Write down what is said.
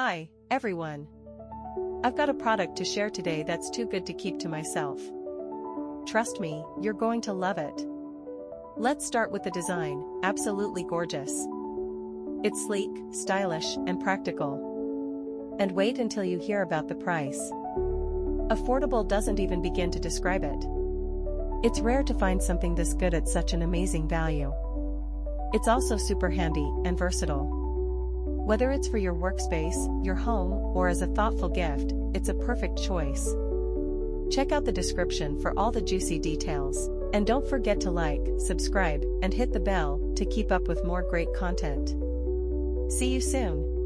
Hi, everyone. I've got a product to share today that's too good to keep to myself. Trust me, you're going to love it. Let's start with the design, absolutely gorgeous. It's sleek, stylish, and practical. And wait until you hear about the price. Affordable doesn't even begin to describe it. It's rare to find something this good at such an amazing value. It's also super handy and versatile. Whether it's for your workspace, your home, or as a thoughtful gift, it's a perfect choice. Check out the description for all the juicy details. And don't forget to like, subscribe, and hit the bell to keep up with more great content. See you soon.